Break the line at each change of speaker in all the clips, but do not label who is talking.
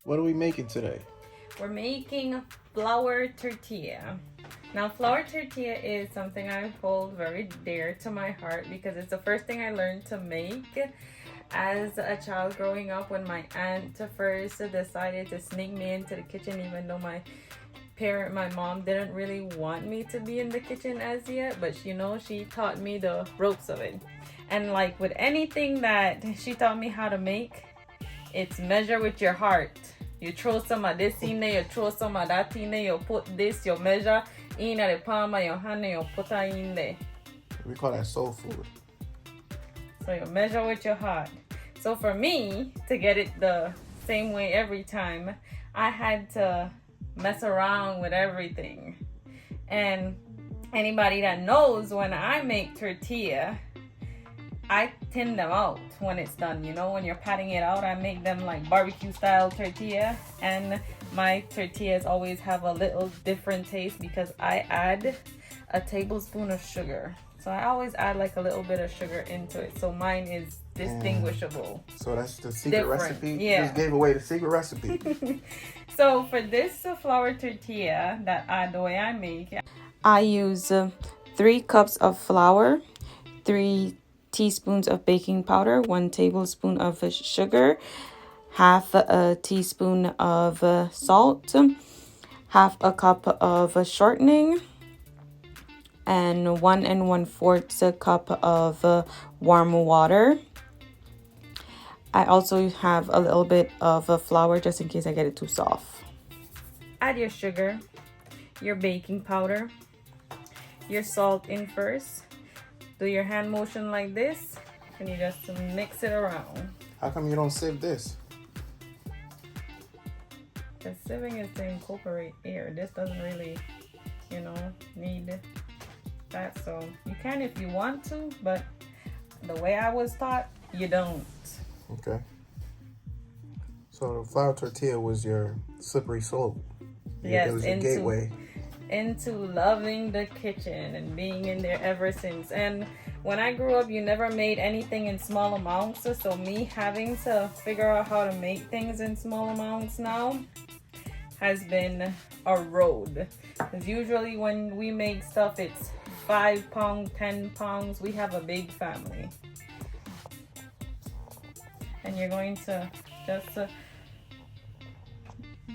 What are we making today?
We're making flour tortilla. Now, flour tortilla is something I hold very dear to my heart because it's the first thing I learned to make as a child growing up, when my aunt first decided to sneak me into the kitchen, even though my mom didn't really want me to be in the kitchen as yet, but she taught me the ropes of it. And like with anything that she taught me how to make, it's measure with your heart. You throw some of this in there, you throw some of that in there, you put this, you measure in at the palm of your hand and you put it in there.
We call that soul food.
So you measure with your heart. So for me, to get it the same way every time, I had to mess around with everything. And anybody that knows, when I make tortilla, I thin them out when it's done. When you're patting it out, I make them like barbecue style tortilla. And my tortillas always have a little different taste because I add a tablespoon of sugar. So I always add like a little bit of sugar into it. So mine is distinguishable.
So that's the secret recipe?
Yeah.
You just gave away the secret recipe.
So for this flour tortilla, the way I make, I use 3 cups of flour, 3 teaspoons of baking powder, 1 tablespoon of sugar, half a teaspoon of salt, half a cup of shortening, and 1 1/4 cup of warm water. I also have a little bit of flour just in case I get it too soft. Add your sugar, your baking powder, your salt in first. Do your hand motion like this, and you just mix it around.
How come you don't sieve this?
The sieving is to incorporate air. This doesn't really, need that. So you can if you want to, but the way I was taught, you don't.
Okay. So the flour tortilla was your slippery slope.
Yes,
it was your gateway
into loving the kitchen and being in there ever since. And when I grew up, you never made anything in small amounts. So me having to figure out how to make things in small amounts now has been a road. Because usually when we make stuff, it's 5 pounds, 10 pounds. We have a big family. And you're going to just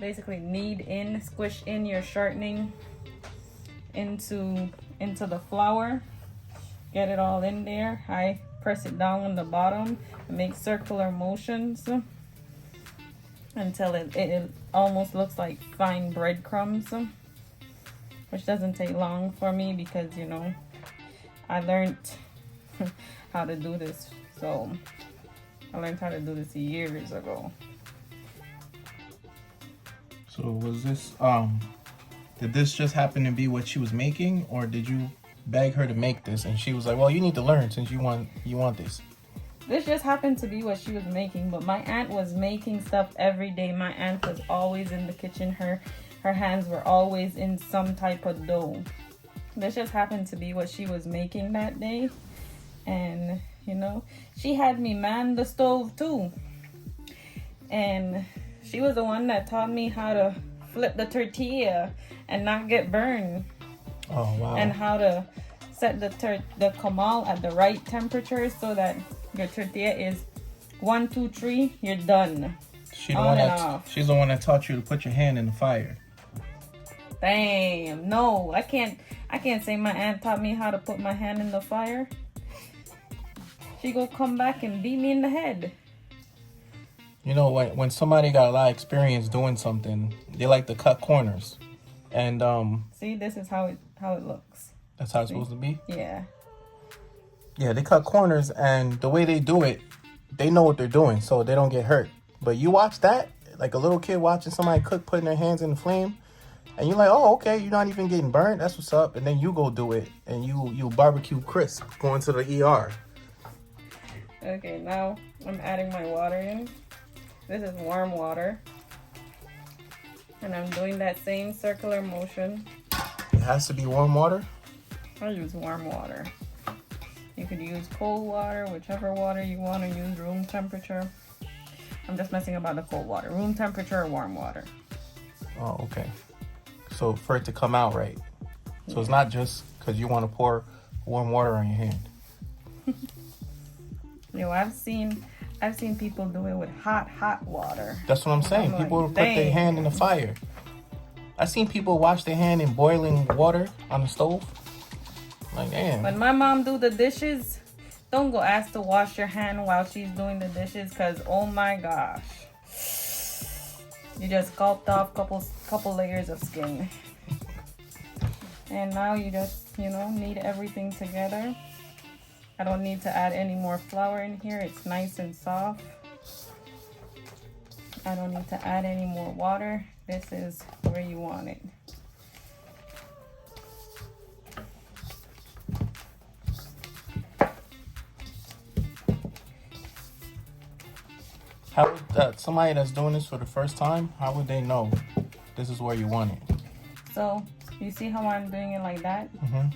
basically squish in your shortening into the flour. Get it all in there. I press it down on the bottom and make circular motions until it almost looks like fine breadcrumbs, which doesn't take long for me because I learned how to do this. So I learned how to do this years ago.
So was this did this just happen to be what she was making, or did you beg her to make this and she was like, well, you need to learn since you want this?
This just happened to be what she was making, but my aunt was making stuff every day. My aunt was always in the kitchen. Her hands were always in some type of dough. This just happened to be what she was making that day. And she had me man the stove too. And she was the one that taught me how to flip the tortilla and not get burned.
Oh, wow.
And how to set the comal at the right temperature so that your tortilla is 1, 2, 3, you're done.
She's the one that taught you to put your hand in the fire.
Damn, no, I can't say my aunt taught me how to put my hand in the fire. She go come back and beat me in the head.
When somebody got a lot of experience doing something, they like to cut corners. And
see, this is how it looks.
That's how it's supposed to be?
Yeah.
Yeah, they cut corners, and the way they do it, they know what they're doing, so they don't get hurt. But you watch that, like a little kid watching somebody cook, putting their hands in the flame, and you're like, oh, okay, you're not even getting burned. That's what's up. And then you go do it, and you barbecue crisp, going to the ER.
Okay, now I'm adding my water in. This is warm water. And I'm doing that same circular motion.
It has to be warm water?
I use warm water. You could use cold water, whichever water you want to use, room temperature. I'm just messing about the cold water. Room temperature or warm water.
Oh, okay. So for it to come out right. So it's not just because you want to pour warm water on your hand.
Yo, I've seen people do it with hot water.
That's what I'm saying.
Like,
People put their hand in the fire. I seen people wash their hand in boiling water on the stove. Like, damn.
When my mom do the dishes, don't go ask to wash your hand while she's doing the dishes, because oh my gosh, you just gulped off couple layers of skin. And now you just, knead everything together. I don't need to add any more flour in here. It's nice and soft. I don't need to add any more water. This is where you want it.
How would somebody that's doing this for the first time, how would they know this is where you want it?
So, you see how I'm doing it like that?
Mm-hmm.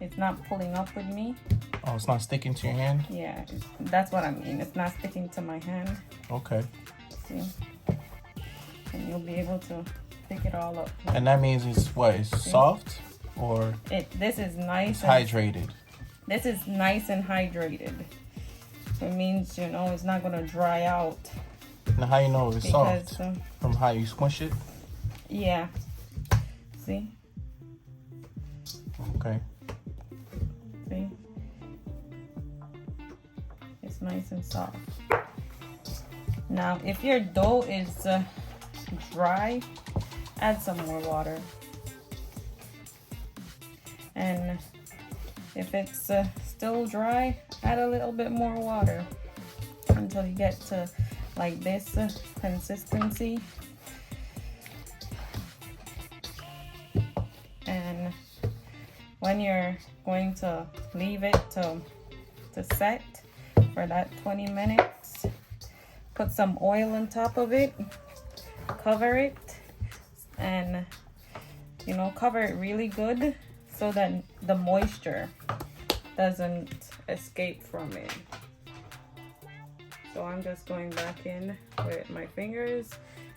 It's not pulling up with me.
Oh, it's not sticking to your hand?
Yeah, that's what I mean. It's not sticking to my hand.
Okay.
See? And you'll be able to pick it all up.
And that means it's what? It's soft or
this is nice.
It's hydrated.
This is nice and hydrated. It means, it's not going to dry out.
Now how you know it's
because,
soft? From how you squish it?
Yeah. See?
Okay.
See? It's nice and soft. Now, if your dough is dry, add some more water. And if it's still dry, add a little bit more water until you get to like this consistency. And when you're going to leave it to set for that 20 minutes, put some oil on top of it, cover it, and cover it really good so that the moisture doesn't escape from it. So I'm just going back in with my fingers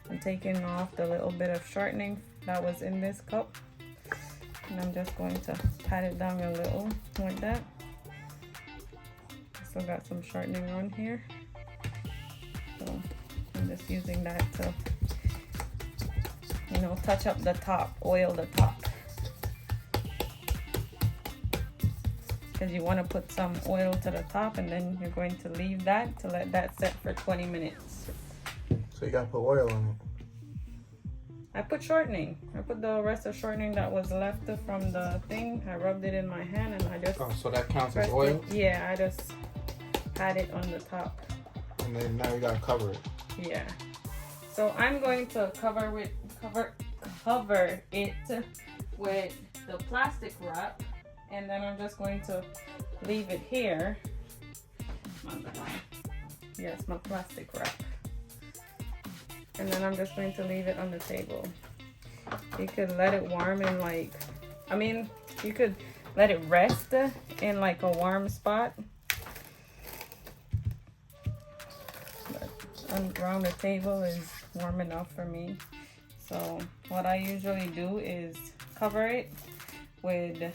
and taking off the little bit of shortening that was in this cup, and I'm just going to pat it down a little like that. Still got some shortening on here, so I'm just using that to touch up the top, oil the top. Because you want to put some oil to the top, and then you're going to leave that to let that set for 20 minutes.
So you gotta put oil on it.
I put shortening. I put the rest of shortening that was left from the thing. I rubbed it in my hand and I just...
Oh, so that counts as oil?
Yeah, I just pat it on the top.
And then now you gotta cover it.
Yeah. So I'm going to cover it with the plastic wrap. And then I'm just going to leave it here. Yes, my plastic wrap. And then I'm just going to leave it on the table. You could let it warm in you could let it rest in like a warm spot. But around the table is warm enough for me. So what I usually do is cover it with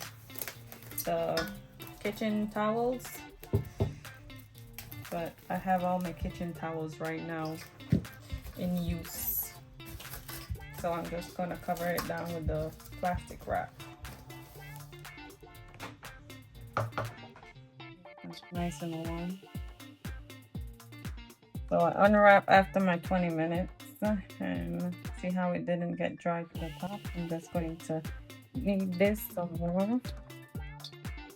the kitchen towels, but I have all my kitchen towels right now in use, so I'm just gonna cover it down with the plastic wrap. It's nice and warm. So I unwrap after my 20 minutes and see how it didn't get dry to the top. I'm just going to knead this some more.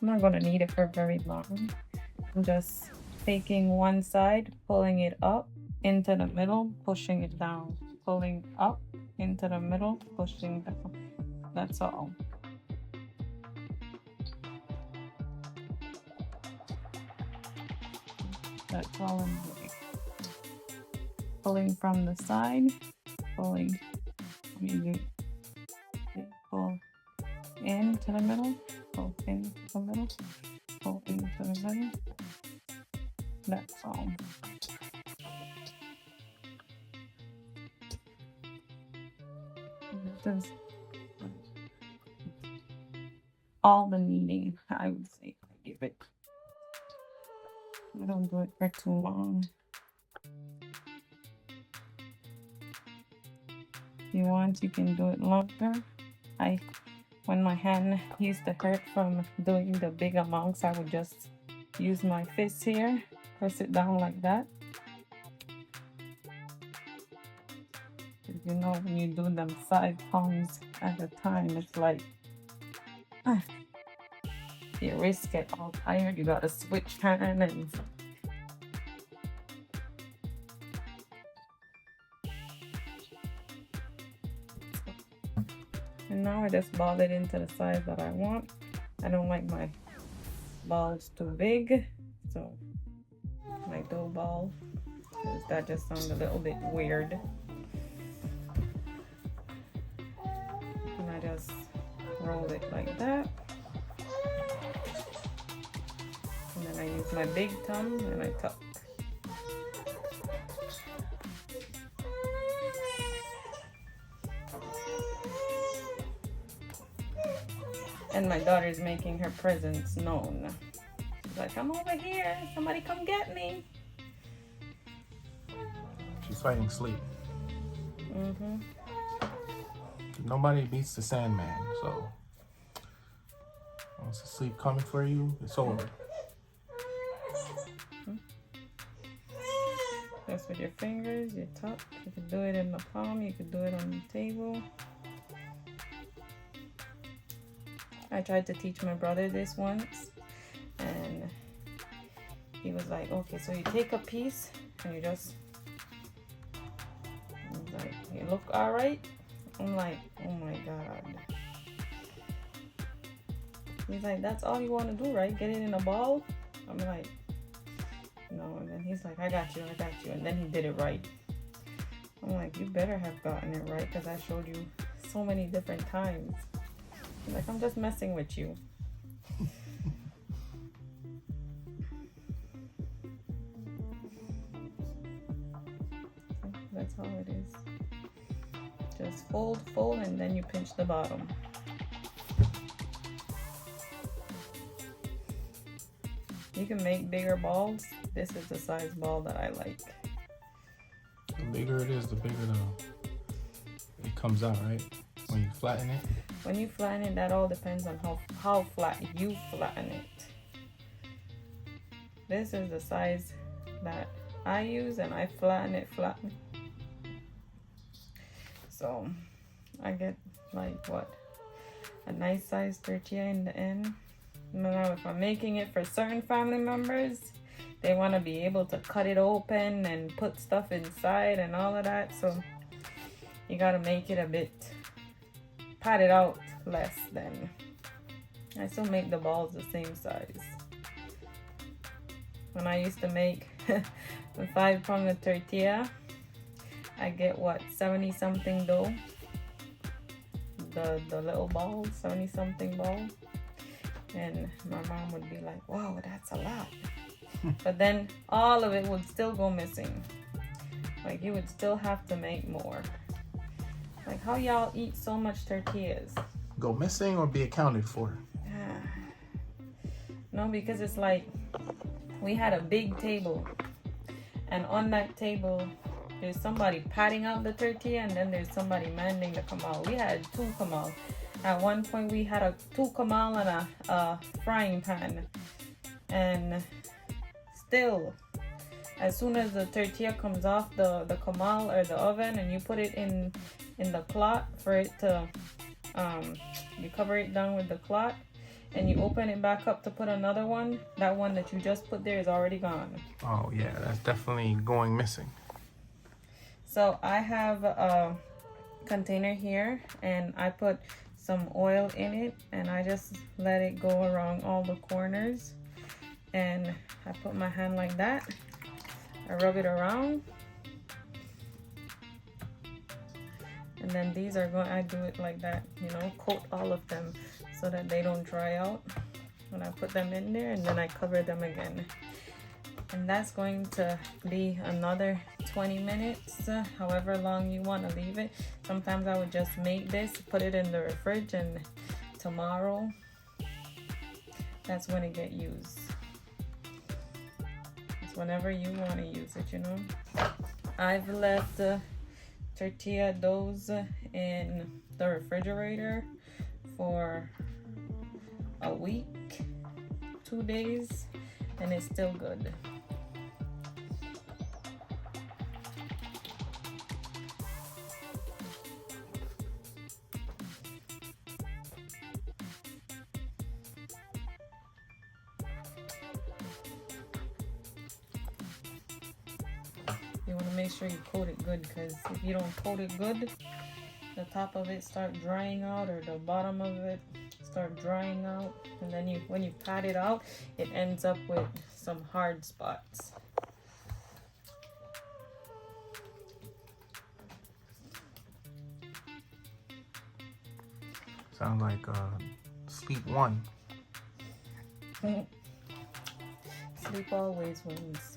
I'm not going to knead it for very long. I'm just taking one side, pulling it up into the middle, pushing it down, pulling up into the middle, pushing down. That's all. That's all I'm doing. Pulling from the side, pulling, pull into the middle, pull into the middle, pull into the middle, That's all. This is all the kneading, I would say. I give it. I don't do it for too long. If you want, you can do it longer. When my hand used to hurt from doing the big amounts, I would just use my fist here, press it down like that. You know, when you do them 5 pounds at a time, it's like your wrists get all tired. You gotta switch hand and now I just ball it into the size that I want. I don't like my balls too big, so my dough ball, because that just sounds a little bit weird. And I just roll it like that. And then I use my big thumb and I tuck. And my daughter's making her presence known. She's like, I'm over here. Somebody come get me.
She's fighting sleep.
Mm-hmm.
Nobody beats the Sandman, so once the sleep coming for you, it's over.
Just with your fingers, you tuck. You can do it in the palm, you can do it on the table. I tried to teach my brother this once, and he was like, okay, so you take a piece and you just, he's like, you look all right? I'm like, oh my God. He's like, that's all you want to do, right? Get it in a ball? I'm like, no. And then he's like, I got you. And then he did it right. I'm like, you better have gotten it right, because I showed you so many different times. He's like, I'm just messing with you. That's all it is. Just fold, and then you pinch the bottom. You can make bigger balls. This is the size ball that I like.
The bigger it is, the bigger it comes out, right? When you flatten it.
When you flatten it, that all depends on how flat you flatten it. This is the size that I use, and I flatten it. So I get like what? A nice size tortilla in the end. Now if I'm making it for certain family members, they want to be able to cut it open and put stuff inside and all of that. So you got to make it a bit, pat it out less than. I still make the balls the same size. When I used to make the 5 pound of tortilla, I get what, 70 something dough, the little balls, 70 something ball, and my mom would be like, wow, that's a lot. But then all of it would still go missing. Like, you would still have to make more. Like, how y'all eat so much tortillas?
Go missing or be accounted for?
No, because it's like we had a big table, and on that table there's somebody patting out the tortilla, and then there's somebody mending the comal. We had 2 comal. At one point we had a 2 comal and a frying pan, and still, as soon as the tortilla comes off the comal or the oven, and you put it in the cloth for it to you cover it down with the cloth, and you open it back up to put another one, that one that you just put there is already gone.
Oh yeah, that's definitely going missing.
So I have a container here, and I put some oil in it, and I just let it go around all the corners, and I put my hand like that, I rub it around, and then these are going, I do it like that, you know, coat all of them so that they don't dry out when I put them in there, and then I cover them again. And that's going to be another 20 minutes, however long you want to leave it. Sometimes I would just make this, put it in the fridge, and tomorrow, that's when it get used. It's whenever you want to use it, you know. I've left the tortilla doughs in the refrigerator for a week, 2 days, and it's still good. You want to make sure you coat it good, because if you don't coat it good, the top of it start drying out, or the bottom of it start drying out, and then when you pat it out, it ends up with some hard spots.
Sounds like sleep one.
Sleep always wins.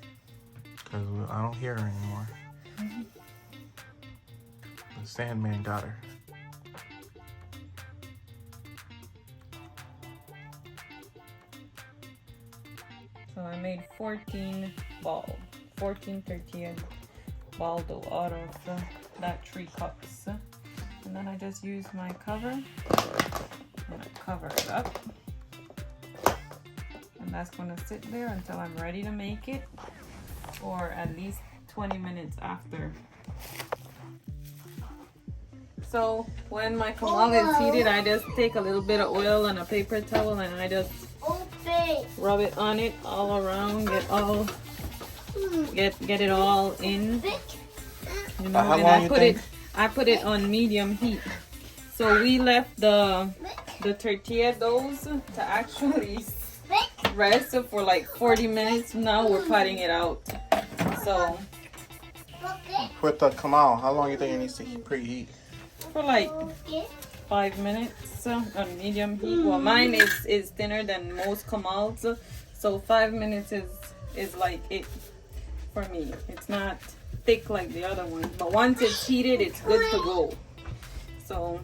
Because I don't hear her anymore. The Sandman got her.
So I made 14 tortilla ball dough out of that 3 cups. And then I just used my cover. I'm gonna cover it up. And that's gonna sit there until I'm ready to make it, or at least 20 minutes after. So when my kamal is heated, I just take a little bit of oil and a paper towel, and I just rub it on it all around, get it all in. You know, and I put it on medium heat. So we left the tortilla doughs to actually rest for like 40 minutes. Now we're putting it out. So
For it to come out, how long you think it needs to preheat?
for like 5 minutes on medium heat. Well, mine is thinner than most kamals, so 5 minutes is like it for me. It's not thick like the other ones, but once it's heated, it's good to go. So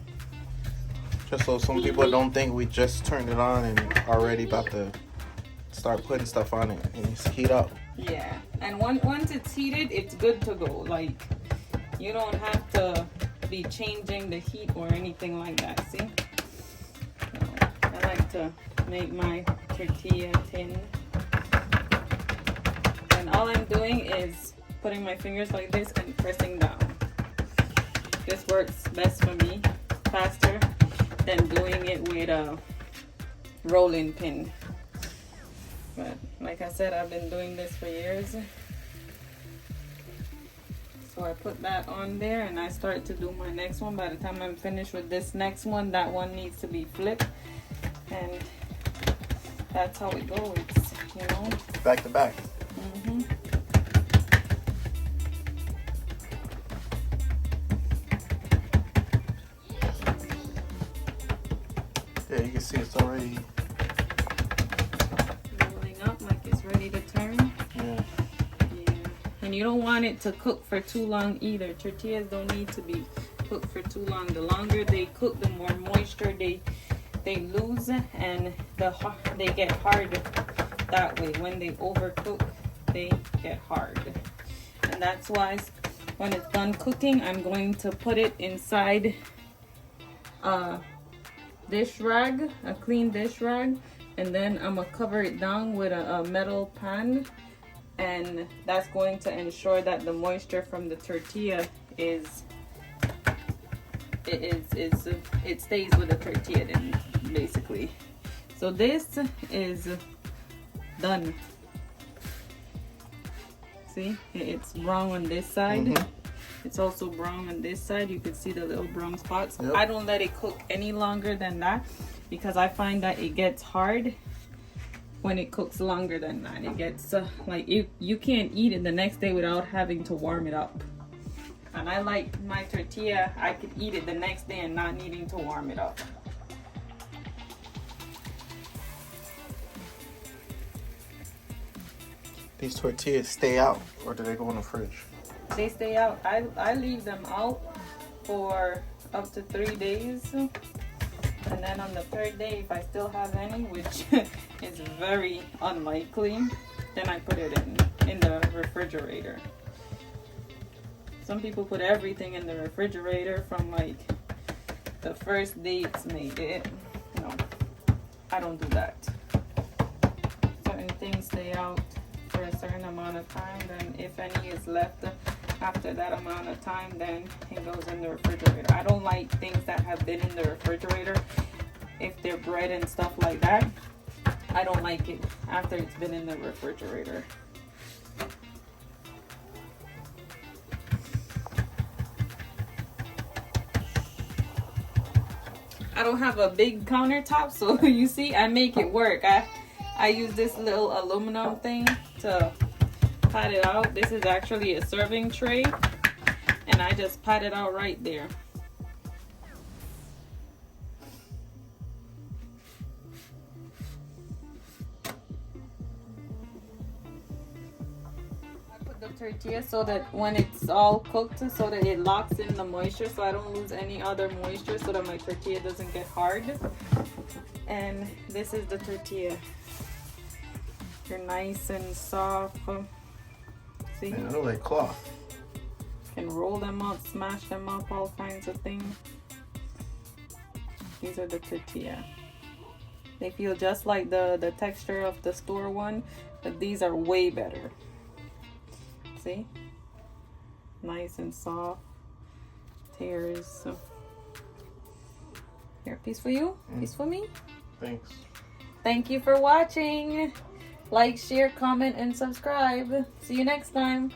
Just so some people don't think we just turned it on and already about to start putting stuff on it, and it's heat up.
yeah, and once it's heated, it's good to go. Like, you don't have to be changing the heat or anything like that. See, so I like to make my tortilla thin, and all I'm doing is putting my fingers like this and pressing down. This works best for me, faster than doing it with a rolling pin. But like I said, I've been doing this for years. So I put that on there and I start to do my next one. By the time I'm finished with this next one, that one needs to be flipped. And that's how it goes, you know?
Back to back.
Mm-hmm.
Yeah, you can see it's already
Rolling up like it's ready to turn.
yeah.
And you don't want it to cook for too long either. Tortillas don't need to be cooked for too long. The longer they cook, the more moisture they lose, and they get hard that way. When they overcook, they get hard. And that's why when it's done cooking, I'm going to put it inside a dish rag, a clean dish rag, and then I'm gonna cover it down with a metal pan. And that's going to ensure that the moisture from the tortilla it stays with the tortilla then, basically. So this is done. See, it's brown on this side.
Mm-hmm.
It's also brown on this side. You can see the little brown spots.
Yep.
I don't let it cook any longer than that, because I find that it gets hard when it cooks longer than that. It gets like you can't eat it the next day without having to warm it up. And I like my tortilla, I could eat it the next day and not needing to warm it up.
these tortillas stay out, or do they go in the fridge?
They stay out. I leave them out for up to 3 days. And then on the 3rd day, if I still have any, which is very unlikely, then I put it in the refrigerator. Some people put everything in the refrigerator from like the first day it's made. No, I don't do that. Certain things stay out for a certain amount of time, then if any is left after that amount of time, then it goes in the refrigerator. I don't like things that have been in the refrigerator. If they're bread and stuff like that, I don't like it after it's been in the refrigerator. I don't have a big countertop, so you see, I make it work. I use this little aluminum thing to pat it out. This is actually a serving tray, and I just pat it out right there. I put the tortilla so that when it's all cooked, so that it locks in the moisture, so I don't lose any other moisture, so that my tortilla doesn't get hard. And this is the tortilla. They're nice and soft. See?
Man, I look like cloth.
Can roll them up, smash them up, all kinds of things. These are the tortilla. They feel just like the texture of the store one, but these are way better. See? Nice and soft. Tears. Here, piece for you, piece for me.
Thanks.
Thank you for watching. Like, share, comment, and subscribe. See you next time.